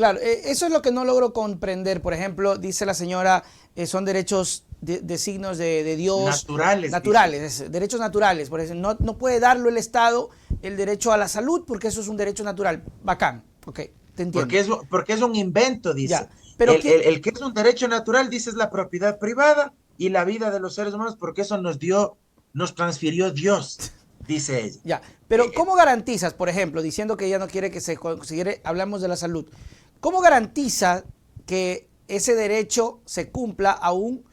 Claro, eso es lo que no logro comprender. Por ejemplo, dice la señora, son derechos de signos de Dios Naturales, dice. naturales, derechos naturales. Por eso no puede darlo el Estado el derecho a la salud porque eso es un derecho natural. Bacán, ok, te entiendo. Porque es un invento, Ya, dice. pero ¿quién? El que es un derecho natural, dice, es la propiedad privada y la vida de los seres humanos, porque eso nos transfirió Dios, dice ella. Ya, Eh, pero eh, ¿cómo garantizas, por ejemplo, diciendo que ella no quiere que se considere, hablamos de la salud, ¿cómo garantiza que ese derecho se cumpla aún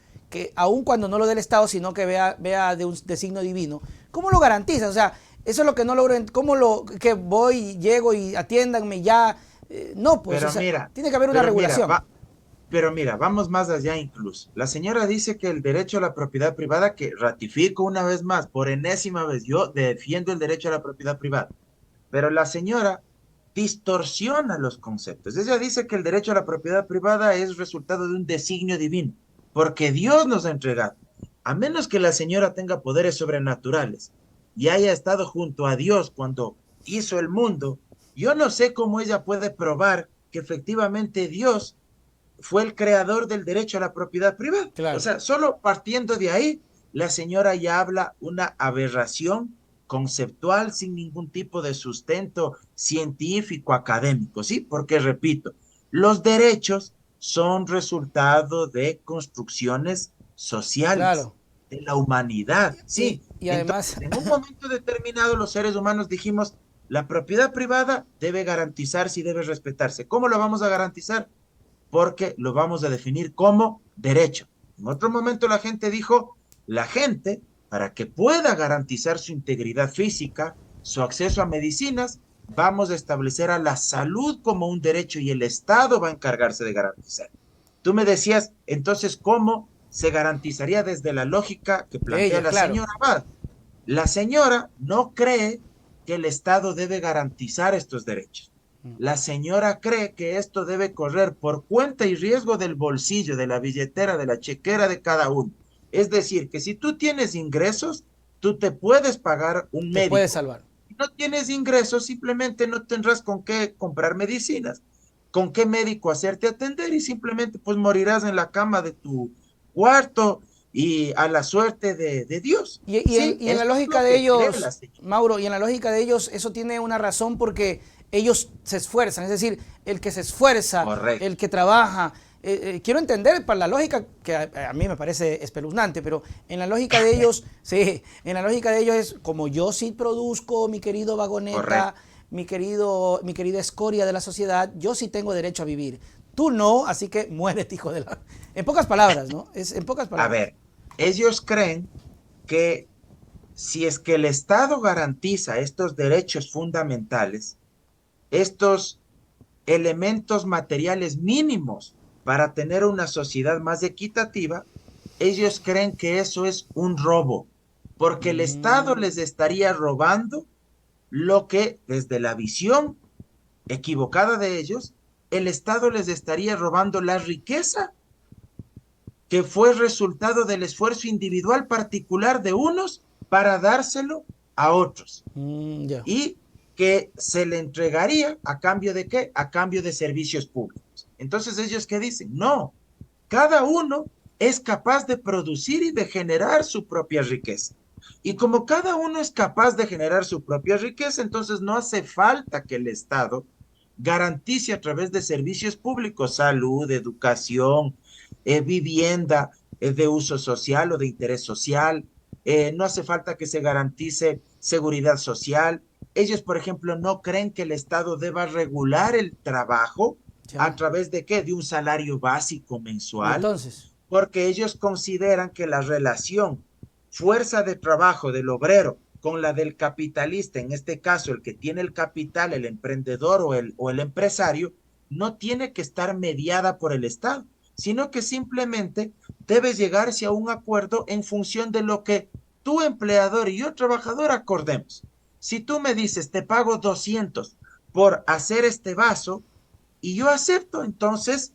cuando no lo dé el Estado, sino que vea de signo divino? ¿Cómo lo garantiza? O sea, eso es lo que no logro, ¿cómo que voy, llego y atiéndanme ya? No, pues, o pero sea, mira, tiene que haber una pero mira, regulación. pero mira, vamos más allá incluso. La señora dice que el derecho a la propiedad privada, que ratifico una vez más, por enésima vez, yo defiendo el derecho a la propiedad privada, pero la señora distorsiona los conceptos. Ella dice que el derecho a la propiedad privada es resultado de un designio divino, porque Dios nos ha entregado. A menos que la señora tenga poderes sobrenaturales y haya estado junto a Dios cuando hizo el mundo, yo no sé cómo ella puede probar que efectivamente Dios fue el creador del derecho a la propiedad privada. O Claro. sea, solo partiendo de ahí, la señora ya habla una aberración conceptual sin ningún tipo de sustento científico, académico, ¿sí? Porque, repito, los derechos son resultado de construcciones sociales, Claro. de la humanidad, ¿sí? Y además, Entonces, en un momento determinado, los seres humanos dijimos, la propiedad privada debe garantizarse y debe respetarse. ¿Cómo lo vamos a garantizar? Porque lo vamos a definir como derecho. En otro momento la gente dijo, la gente, para que pueda garantizar su integridad física, su acceso a medicinas, vamos a establecer a la salud como un derecho y el Estado va a encargarse de garantizar. Tú me decías, entonces, ¿cómo se garantizaría desde la lógica que de plantea ella, la claro. señora Abad? La señora no cree que el Estado debe garantizar estos derechos. La señora cree que esto debe correr por cuenta y riesgo del bolsillo, de la billetera, de la chequera de cada uno. Es decir, que si tú tienes ingresos, tú te puedes pagar un Te puede médico. salvar. Si no tienes ingresos, simplemente no tendrás con qué comprar medicinas, con qué médico hacerte atender y simplemente pues morirás en la cama de tu cuarto y a la suerte de Dios. Sí, Y en la esto es lógica lo de que cree la ellos, señora. Mauro, y en la lógica de ellos, eso tiene una razón porque ellos se esfuerzan. Es decir, el que se esfuerza, el Correcto, que trabaja. Quiero entender para la lógica, que a mí me parece espeluznante, pero en la lógica de ellos, sí, en la lógica de ellos es como yo sí produzco, mi querido vagoneta, correcto. mi querida escoria de la sociedad, yo sí tengo derecho a vivir. Tú no, así que muérete, hijo de la... En pocas palabras, ¿no? Es en pocas A palabras. ver, ellos creen que si es que el Estado garantiza estos derechos fundamentales, estos elementos materiales mínimos para tener una sociedad más equitativa, ellos creen que eso es un robo, porque el Estado Mm, les estaría robando lo que desde la visión equivocada de ellos, el Estado les estaría robando la riqueza que fue resultado del esfuerzo individual particular de unos para dárselo a otros ya. y que se le entregaría a cambio de qué? A cambio de servicios públicos. Entonces ellos qué dicen? No, cada uno es capaz de producir y de generar su propia riqueza. Y como cada uno es capaz de generar su propia riqueza, entonces no hace falta que el Estado garantice a través de servicios públicos, salud, educación, vivienda de uso social o de interés social. No hace falta que se garantice seguridad social. Ellos, por ejemplo, no creen que el Estado deba regular el trabajo a Ya. través de qué? De un salario básico Y mensual, entonces, porque ellos consideran que la relación fuerza de trabajo del obrero con la del capitalista, en este caso el que tiene el capital, el emprendedor o el empresario, no tiene que estar mediada por el Estado, sino que simplemente debe llegarse a un acuerdo en función de lo que tu empleador y yo trabajador acordemos. Si tú me dices, te pago 200 por hacer este vaso y yo acepto, entonces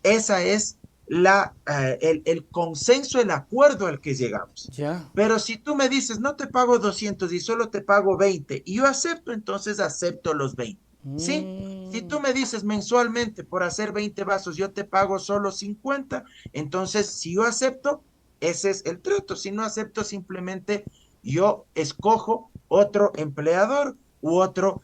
esa es el consenso, el acuerdo al que llegamos. ya. Pero si tú me dices, no te pago 200 y solo te pago 20, y yo acepto, entonces acepto los 20. ¿Sí? Si tú me dices mensualmente por hacer 20 vasos, yo te pago solo 50, entonces si yo acepto, ese es el trato. Si no acepto, simplemente yo escojo otro empleador u otro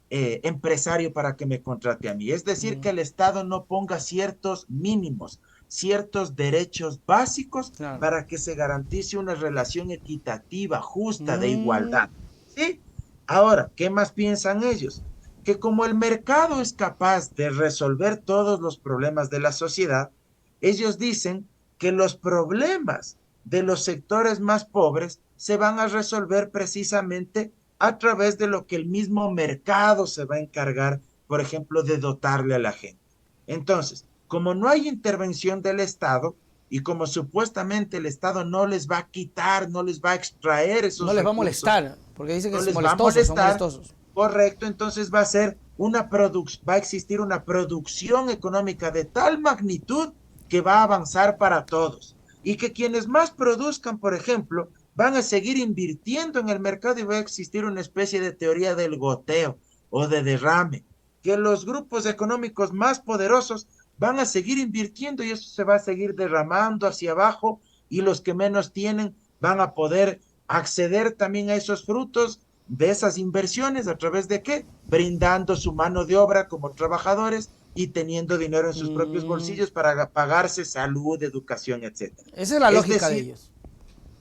empresario para que me contrate a mí. Es decir, que el Estado no ponga ciertos mínimos, ciertos derechos básicos Claro. para que se garantice una relación equitativa, justa, de Mm, igualdad. ¿Sí? Ahora, ¿qué más piensan ellos? Que como el mercado es capaz de resolver todos los problemas de la sociedad, ellos dicen que los problemas de los sectores más pobres se van a resolver precisamente a través de lo que el mismo mercado se va a encargar, por ejemplo, de dotarle a la gente. Entonces, como no hay intervención del Estado y como supuestamente el Estado no les va a quitar, no les va a extraer no esos les va a recursos, molestar, porque dicen que no es les va a molestosos, son molestar, molestosos. correcto, entonces va a existir una producción económica de tal magnitud que va a avanzar para todos. Y que quienes más produzcan, por ejemplo, van a seguir invirtiendo en el mercado y va a existir una especie de teoría del goteo o de derrame, que los grupos económicos más poderosos van a seguir invirtiendo y eso se va a seguir derramando hacia abajo y los que menos tienen van a poder acceder también a esos frutos de esas inversiones a través de qué? Brindando su mano de obra como trabajadores y teniendo dinero en sus propios Mm, bolsillos para pagarse salud, educación, etcétera. esa es la Es lógica de decir, ellos.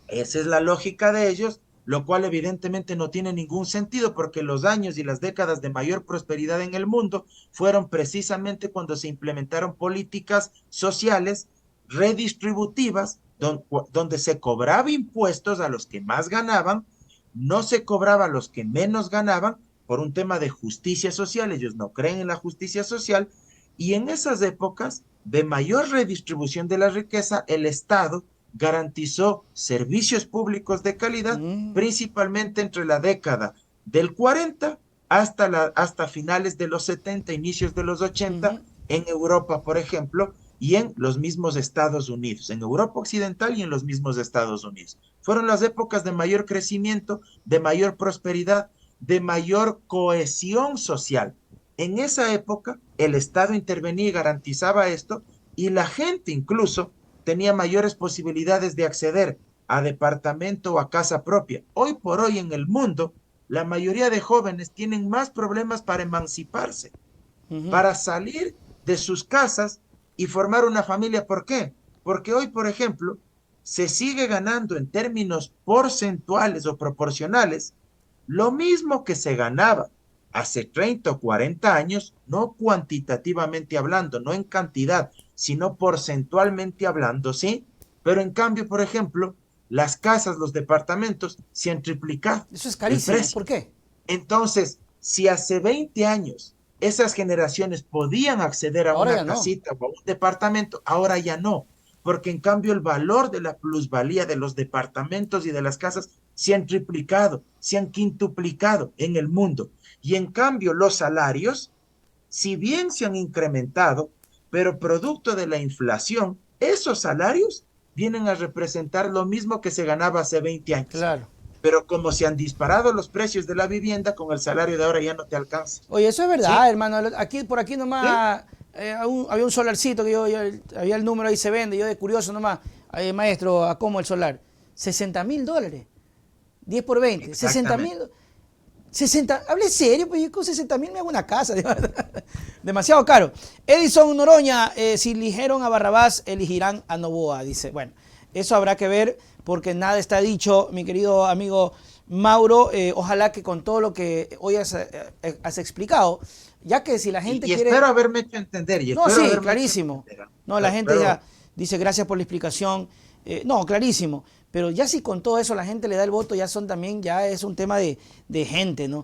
esa es la lógica de ellos, lo cual evidentemente no tiene ningún sentido porque los años y las décadas de mayor prosperidad en el mundo fueron precisamente cuando se implementaron políticas sociales redistributivas donde se cobraba impuestos a los que más ganaban, no se cobraba a los que menos ganaban por un tema de justicia social, ellos no creen en la justicia social, y en esas épocas de mayor redistribución de la riqueza, el Estado garantizó servicios públicos de calidad, Mm, principalmente entre la década del 40 hasta finales de los 70, inicios de los 80, ujú. en Europa, por ejemplo, y en los mismos Estados Unidos, en Europa Occidental y en los mismos Estados Unidos. Fueron las épocas de mayor crecimiento, de mayor prosperidad, de mayor cohesión social. En esa época, el Estado intervenía y garantizaba esto, y la gente incluso tenía mayores posibilidades de acceder a departamento o a casa propia. Hoy por hoy en el mundo, la mayoría de jóvenes tienen más problemas para emanciparse, Ujú. para salir de sus casas y formar una familia. ¿Por qué? Porque hoy, por ejemplo, se sigue ganando en términos porcentuales o proporcionales lo mismo que se ganaba hace 30 o 40 años, no cuantitativamente hablando, no en cantidad, sino porcentualmente hablando, ¿sí? Pero en cambio, por ejemplo, las casas, los departamentos se han triplicado Eso es el carísimo. precio. ¿Por qué? Entonces, si hace 20 años esas generaciones podían acceder a Ahora ya una no. casita o a un departamento, ahora ya no, porque en cambio el valor de la plusvalía de los departamentos y de las casas se han triplicado, se han quintuplicado en el mundo. Y en cambio los salarios, si bien se han incrementado, pero producto de la inflación, esos salarios vienen a representar lo mismo que se ganaba hace 20 años. Claro. Pero como se han disparado los precios de la vivienda, con el salario de ahora ya no te alcanza. Oye, eso es verdad, ¿Sí? hermano. Aquí, por aquí ¿Sí? nomás había un solarcito que había el número ahí se vende. Yo de curioso nomás, maestro, ¿a cómo el solar? $60.000. 10 por 20. 60 Exactamente. mil. 60, hable serio, pues yo con 60.000 me hago una casa, de verdad. Demasiado caro. Edison Noroña, si eligieron a Barrabás, elegirán a Novoa, dice. Bueno, eso habrá que ver porque nada está dicho, mi querido amigo Mauro. Ojalá que con todo lo que hoy has explicado, ya que si la gente Y espero quiere... haberme hecho entender, y No, espero sí, haberme hecho clarísimo. entender. No, la gente Pero ya dice gracias por la explicación. No, clarísimo. Pero ya si con todo eso la gente le da el voto, ya son también, ya es un tema de gente, ¿no?